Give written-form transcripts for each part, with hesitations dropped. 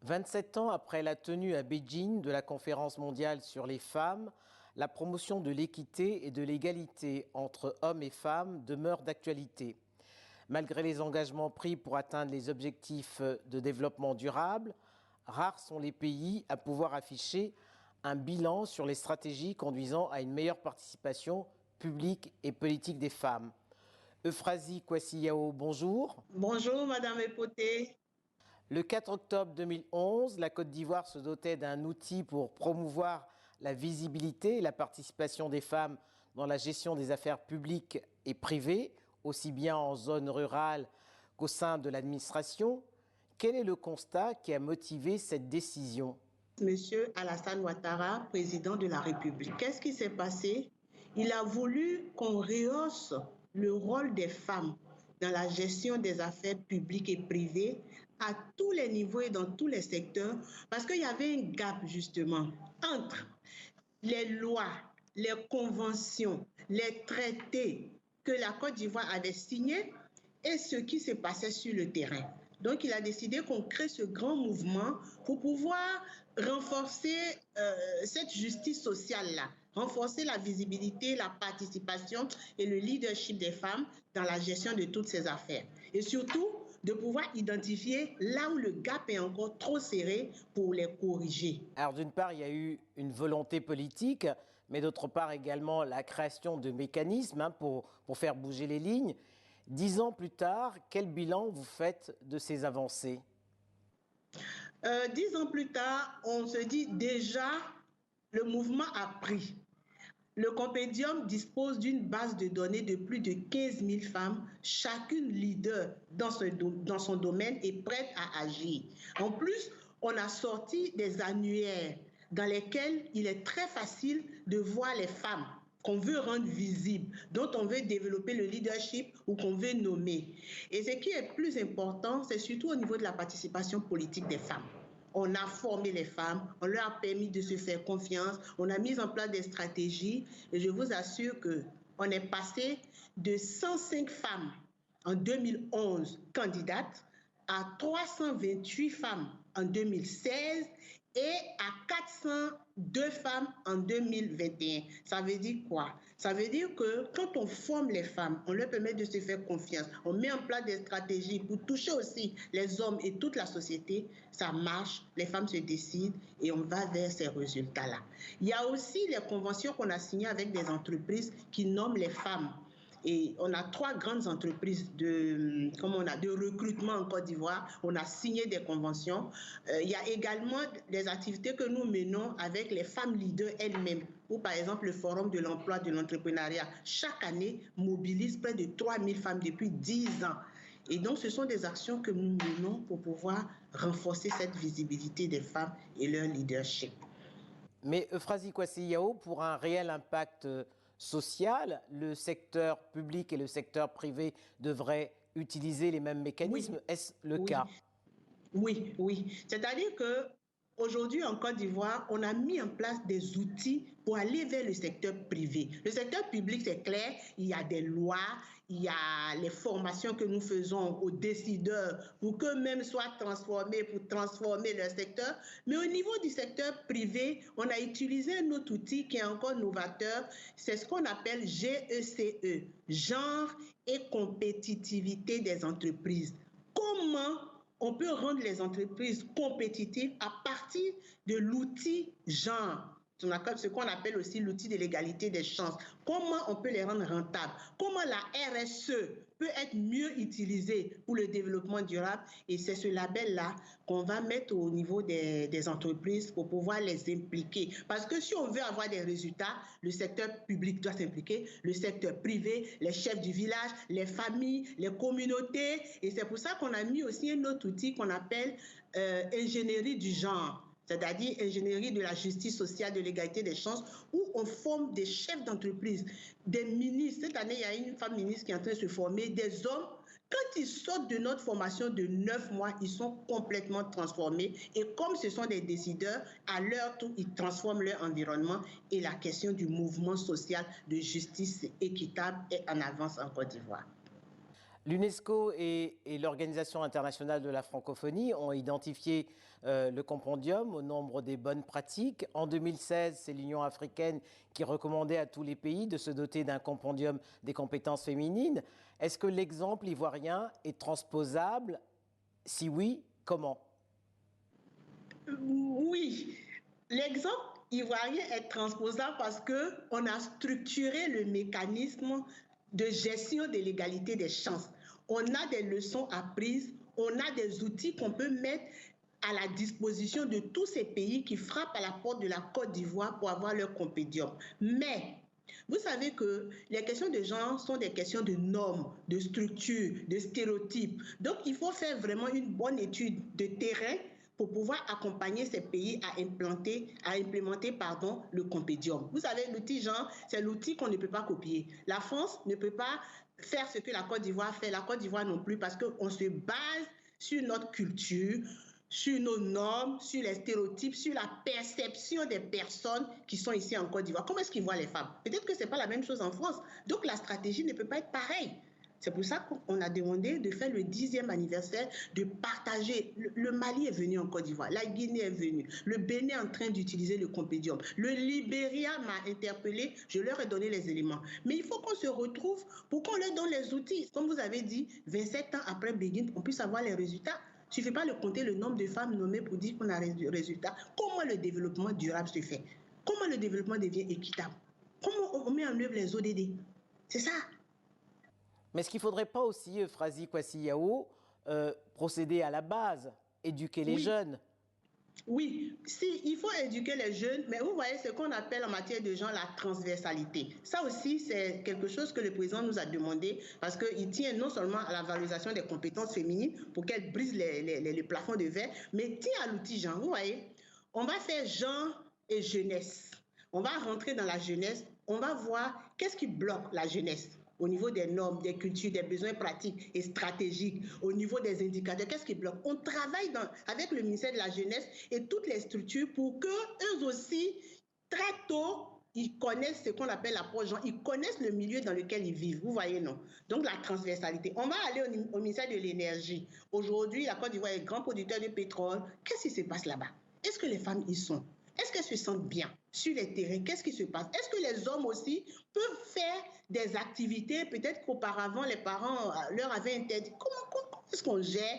27 ans après la tenue à Beijing de la conférence mondiale sur les femmes, la promotion de l'équité et de l'égalité entre hommes et femmes demeure d'actualité. Malgré les engagements pris pour atteindre les objectifs de développement durable, rares sont les pays à pouvoir afficher un bilan sur les stratégies conduisant à une meilleure participation publique et politique des femmes. Euphrasie Kwasi-Yao, bonjour. Bonjour, Madame Epoté. Le 4 octobre 2011, la Côte d'Ivoire se dotait d'un outil pour promouvoir la visibilité et la participation des femmes dans la gestion des affaires publiques et privées, aussi bien en zone rurale qu'au sein de l'administration. Quel est le constat qui a motivé cette décision? Monsieur Alassane Ouattara, président de la République. Qu'est-ce qui s'est passé? Il a voulu qu'on rehausse le rôle des femmes dans la gestion des affaires publiques et privées à tous les niveaux et dans tous les secteurs, parce qu'il y avait un gap justement entre les lois, les conventions, les traités que la Côte d'Ivoire avait signés et ce qui se passait sur le terrain. Donc, il a décidé qu'on crée ce grand mouvement pour pouvoir renforcer cette justice sociale-là, renforcer la visibilité, la participation et le leadership des femmes dans la gestion de toutes ces affaires. Et surtout, de pouvoir identifier là où le gap est encore trop serré pour les corriger. Alors d'une part, il y a eu une volonté politique, mais d'autre part également la création de mécanismes pour faire bouger les lignes. 10 ans plus tard, quel bilan vous faites de ces avancées? 10 ans plus tard, on se dit déjà, le mouvement a pris. Le Compédium dispose d'une base de données de plus de 15 000 femmes, chacune leader dans son domaine et prête à agir. En plus, on a sorti des annuaires dans lesquels il est très facile de voir les femmes qu'on veut rendre visibles, dont on veut développer le leadership ou qu'on veut nommer. Et ce qui est plus important, c'est surtout au niveau de la participation politique des femmes. On a formé les femmes, on leur a permis de se faire confiance, on a mis en place des stratégies et je vous assure qu'on est passé de 105 femmes en 2011 candidates à 328 femmes en 2016 et à 402 femmes en 2021. Ça veut dire quoi? Ça veut dire que quand on forme les femmes, on leur permet de se faire confiance, on met en place des stratégies pour toucher aussi les hommes et toute la société, ça marche, les femmes se décident et on va vers ces résultats-là. Il y a aussi les conventions qu'on a signées avec des entreprises qui nomment les femmes. Et on a 3 grandes entreprises de recrutement en Côte d'Ivoire. On a signé des conventions. Il y a également des activités que nous menons avec les femmes leaders elles-mêmes. Ou par exemple, le Forum de l'emploi de l'entrepreneuriat, chaque année, mobilise près de 3 000 femmes depuis 10 ans. Et donc, ce sont des actions que nous menons pour pouvoir renforcer cette visibilité des femmes et leur leadership. Mais Euphrasie Kwasi-Yao, pour un réel impact social, le secteur public et le secteur privé devraient utiliser les mêmes mécanismes. Oui. Est-ce le cas? Oui, oui. C'est-à-dire que aujourd'hui, en Côte d'Ivoire, on a mis en place des outils pour aller vers le secteur privé. Le secteur public, c'est clair, il y a des lois, il y a les formations que nous faisons aux décideurs pour qu'eux-mêmes soient transformés, pour transformer leur secteur. Mais au niveau du secteur privé, on a utilisé un autre outil qui est encore novateur, c'est ce qu'on appelle GECE, genre et compétitivité des entreprises. Comment on peut rendre les entreprises compétitives à partir de l'outil genre, ce qu'on appelle aussi l'outil de l'égalité des chances. Comment on peut les rendre rentables? Comment la RSE peut être mieux utilisée pour le développement durable? Et c'est ce label-là qu'on va mettre au niveau des entreprises pour pouvoir les impliquer. Parce que si on veut avoir des résultats, le secteur public doit s'impliquer, le secteur privé, les chefs du village, les familles, les communautés. Et c'est pour ça qu'on a mis aussi un autre outil qu'on appelle ingénierie du genre, c'est-à-dire ingénierie de la justice sociale, de l'égalité des chances, où on forme des chefs d'entreprise, des ministres. Cette année, il y a une femme ministre qui est en train de se former, des hommes. Quand ils sortent de notre formation de 9 mois, ils sont complètement transformés. Et comme ce sont des décideurs, à leur tour, ils transforment leur environnement. Et la question du mouvement social de justice équitable est en avance en Côte d'Ivoire. L'UNESCO et l'Organisation internationale de la francophonie ont identifié le compendium au nombre des bonnes pratiques. En 2016, c'est l'Union africaine qui recommandait à tous les pays de se doter d'un compendium des compétences féminines. Est-ce que l'exemple ivoirien est transposable? Si oui, comment? Oui, l'exemple ivoirien est transposable parce qu'on a structuré le mécanisme de gestion de l'égalité des chances. On a des leçons apprises, on a des outils qu'on peut mettre à la disposition de tous ces pays qui frappent à la porte de la Côte d'Ivoire pour avoir leur compédium. Mais vous savez que les questions de genre sont des questions de normes, de structures, de stéréotypes. Donc, il faut faire vraiment une bonne étude de terrain pour pouvoir accompagner ces pays à implémenter le compédium. Vous savez, l'outil genre, c'est l'outil qu'on ne peut pas copier. La France ne peut pas faire ce que la Côte d'Ivoire fait, la Côte d'Ivoire non plus, parce qu'on se base sur notre culture, sur nos normes, sur les stéréotypes, sur la perception des personnes qui sont ici en Côte d'Ivoire. Comment est-ce qu'ils voient les femmes? Peut-être que ce n'est pas la même chose en France. Donc la stratégie ne peut pas être pareille. C'est pour ça qu'on a demandé de faire le 10e anniversaire, de partager. Le Mali est venu en Côte d'Ivoire, la Guinée est venue, le Bénin est en train d'utiliser le compédium, le Libéria m'a interpellé, je leur ai donné les éléments. Mais il faut qu'on se retrouve pour qu'on leur donne les outils. Comme vous avez dit, 27 ans après Begin, on puisse avoir les résultats. Il ne suffit pas de compter le nombre de femmes nommées pour dire qu'on a des résultats. Comment le développement durable se fait? Comment le développement devient équitable? Comment on met en œuvre les ODD? C'est ça. Mais est-ce qu'il ne faudrait pas aussi, Frazi Kwasi-Yao, procéder à la base, éduquer les jeunes? Oui, si, il faut éduquer les jeunes, mais vous voyez ce qu'on appelle en matière de genre la transversalité. Ça aussi, c'est quelque chose que le président nous a demandé parce qu'il tient non seulement à la valorisation des compétences féminines pour qu'elles brisent les plafonds de verre, mais tient à l'outil genre. Vous voyez, on va faire genre et jeunesse. On va rentrer dans la jeunesse, on va voir qu'est-ce qui bloque la jeunesse au niveau des normes, des cultures, des besoins pratiques et stratégiques, au niveau des indicateurs, qu'est-ce qui bloque? On travaille avec le ministère de la Jeunesse et toutes les structures pour qu'eux aussi, très tôt, ils connaissent ce qu'on appelle l'approche genre, ils connaissent le milieu dans lequel ils vivent, vous voyez, non? Donc, la transversalité. On va aller au ministère de l'Énergie. Aujourd'hui, la Côte d'Ivoire est grand producteur de pétrole. Qu'est-ce qui se passe là-bas? Est-ce que les femmes y sont? Est-ce qu'elles se sentent bien sur les terrains? Qu'est-ce qui se passe? Est-ce que les hommes aussi peuvent faire des activités, peut-être qu'auparavant, les parents leur avaient interdit? Comment est-ce qu'on gère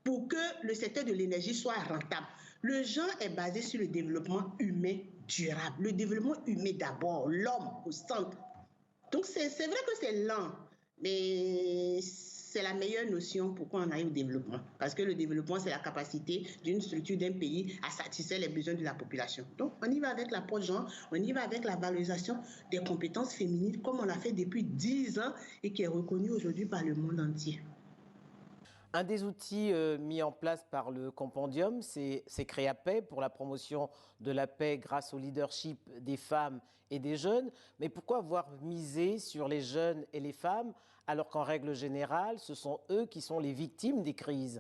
pour que le secteur de l'énergie soit rentable? Le genre est basé sur le développement humain durable. Le développement humain d'abord, l'homme au centre. Donc, c'est vrai que c'est lent, mais c'est la meilleure notion pour qu'on aille au développement. Parce que le développement, c'est la capacité d'une structure, d'un pays à satisfaire les besoins de la population. Donc, on y va avec l'approche genre, on y va avec la valorisation des compétences féminines, comme on l'a fait depuis 10 ans et qui est reconnue aujourd'hui par le monde entier. Un des outils mis en place par le compendium, c'est Créapaix pour la promotion de la paix grâce au leadership des femmes et des jeunes. Mais pourquoi avoir misé sur les jeunes et les femmes alors qu'en règle générale, ce sont eux qui sont les victimes des crises?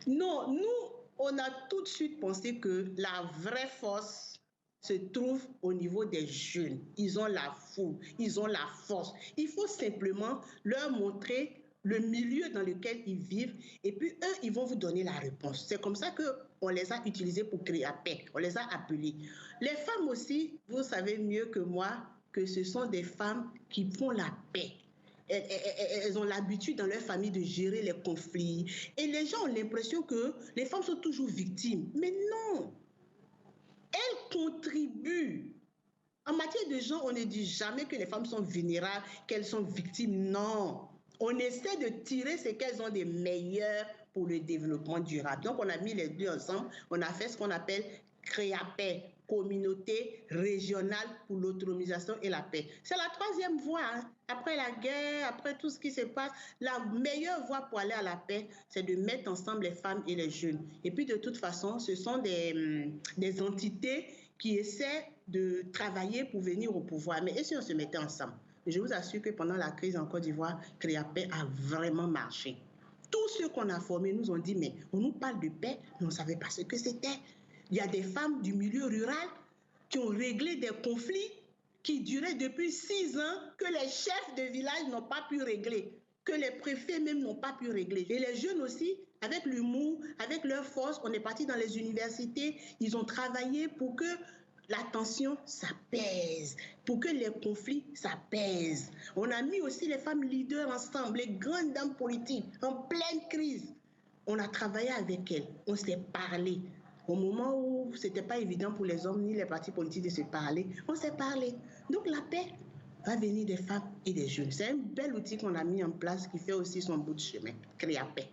Non, nous, on a tout de suite pensé que la vraie force se trouve au niveau des jeunes. Ils ont la fougue, ils ont la force. Il faut simplement leur montrer le milieu dans lequel ils vivent et puis eux, ils vont vous donner la réponse. C'est comme ça qu'on les a utilisés pour créer la paix, on les a appelés. Les femmes aussi, vous savez mieux que moi que ce sont des femmes qui font la paix. Elles ont l'habitude dans leur famille de gérer les conflits. Et les gens ont l'impression que les femmes sont toujours victimes. Mais non, elles contribuent. En matière de genre, on ne dit jamais que les femmes sont vulnérables, qu'elles sont victimes. Non. On essaie de tirer ce qu'elles ont de meilleur pour le développement durable. Donc, on a mis les deux ensemble. On a fait ce qu'on appelle Créapaix, communauté régionale pour l'autonomisation et la paix. C'est la troisième voie. Hein. Après la guerre, après tout ce qui se passe, la meilleure voie pour aller à la paix, c'est de mettre ensemble les femmes et les jeunes. Et puis, de toute façon, ce sont des entités qui essaient de travailler pour venir au pouvoir. Mais et si on se mettait ensemble? Je vous assure que pendant la crise en Côte d'Ivoire, Créapaix a vraiment marché. Tous ceux qu'on a formés nous ont dit, mais on nous parle de paix, mais on ne savait pas ce que c'était. Il y a des femmes du milieu rural qui ont réglé des conflits qui duraient depuis 6 ans que les chefs de village n'ont pas pu régler. que les préfets même n'ont pas pu régler. Et les jeunes aussi, avec l'humour, avec leur force, on est parti dans les universités, ils ont travaillé pour que la tension s'apaise, pour que les conflits s'apaisent. On a mis aussi les femmes leaders ensemble, les grandes dames politiques, en pleine crise. On a travaillé avec elles, on s'est parlé. Au moment où ce n'était pas évident pour les hommes ni les partis politiques de se parler, on s'est parlé. Donc la paix va venir des femmes et des jeunes. C'est un bel outil qu'on a mis en place qui fait aussi son bout de chemin. Créer la paix.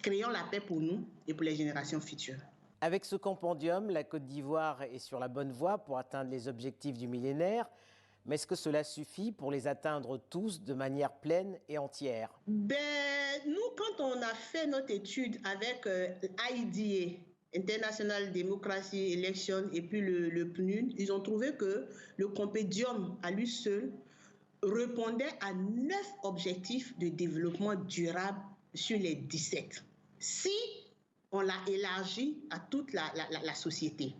Créons la paix pour nous et pour les générations futures. Avec ce compendium, la Côte d'Ivoire est sur la bonne voie pour atteindre les objectifs du millénaire. Mais est-ce que cela suffit pour les atteindre tous de manière pleine et entière? Nous, quand on a fait notre étude avec IDA, International Democracy Election, et puis le PNUD, ils ont trouvé que le compendium à lui seul répondait à 9 objectifs de développement durable sur les 17. Si on l'a élargi à toute la société,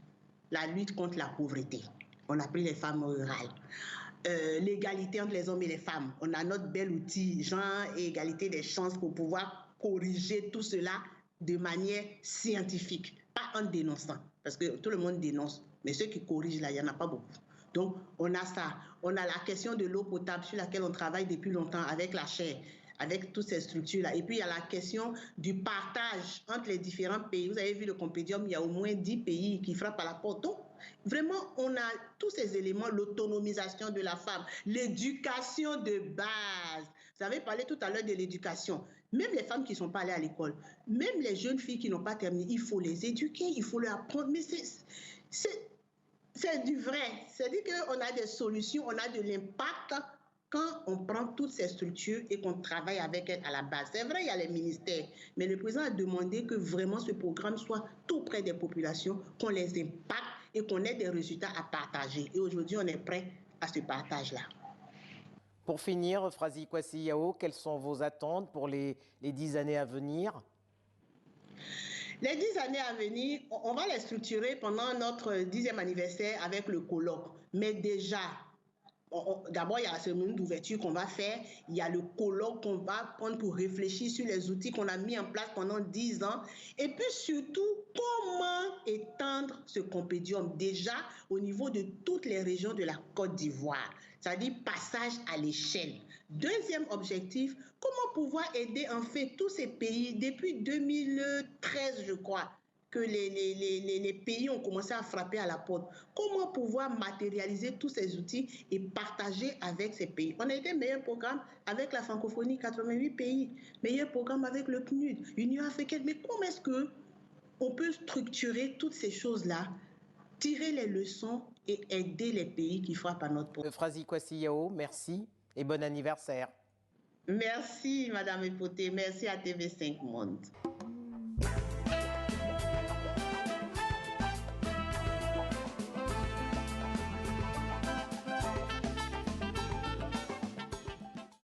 la lutte contre la pauvreté, on a pris les femmes rurales, l'égalité entre les hommes et les femmes, on a notre bel outil genre et égalité des chances pour pouvoir corriger tout cela de manière scientifique, pas en dénonçant, parce que tout le monde dénonce, mais ceux qui corrigent là, il n'y en a pas beaucoup. Donc, on a ça. On a la question de l'eau potable sur laquelle on travaille depuis longtemps avec la chaire, avec toutes ces structures-là. Et puis, il y a la question du partage entre les différents pays. Vous avez vu le compendium, il y a au moins 10 pays qui frappent à la porte. Donc, vraiment, on a tous ces éléments, l'autonomisation de la femme, l'éducation de base. Vous avez parlé tout à l'heure de l'éducation. Même les femmes qui ne sont pas allées à l'école, même les jeunes filles qui n'ont pas terminé, il faut les éduquer, il faut leur apprendre. Mais c'est du vrai. C'est-à-dire qu'on a des solutions, on a de l'impact quand on prend toutes ces structures et qu'on travaille avec elles à la base. C'est vrai, il y a les ministères, mais le président a demandé que vraiment ce programme soit tout près des populations, qu'on les impacte et qu'on ait des résultats à partager. Et aujourd'hui, on est prêt à ce partage-là. Pour finir, Frazi Kwasi Yao, quelles sont vos attentes pour les 10 années à venir? Les 10 années à venir, on va les structurer pendant notre 10e anniversaire avec le colloque. Mais déjà, d'abord, il y a la cérémonie d'ouverture qu'on va faire. Il y a le colloque qu'on va prendre pour réfléchir sur les outils qu'on a mis en place pendant 10 ans. Et puis surtout, comment étendre ce compendium déjà au niveau de toutes les régions de la Côte d'Ivoire. C'est-à-dire passage à l'échelle. Deuxième objectif, comment pouvoir aider en fait tous ces pays depuis 2013, je crois, que les pays ont commencé à frapper à la porte. Comment pouvoir matérialiser tous ces outils et partager avec ces pays? On a été meilleur programme avec la francophonie, 88 pays, meilleur programme avec le PNUD, Union africaine. Mais comment est-ce qu'on peut structurer toutes ces choses-là, tirer les leçons et aider les pays qui frappent à notre porte? Frazi Kwasi Yao, merci et bon anniversaire. Merci, Madame Epoté. Merci à TV5 Monde.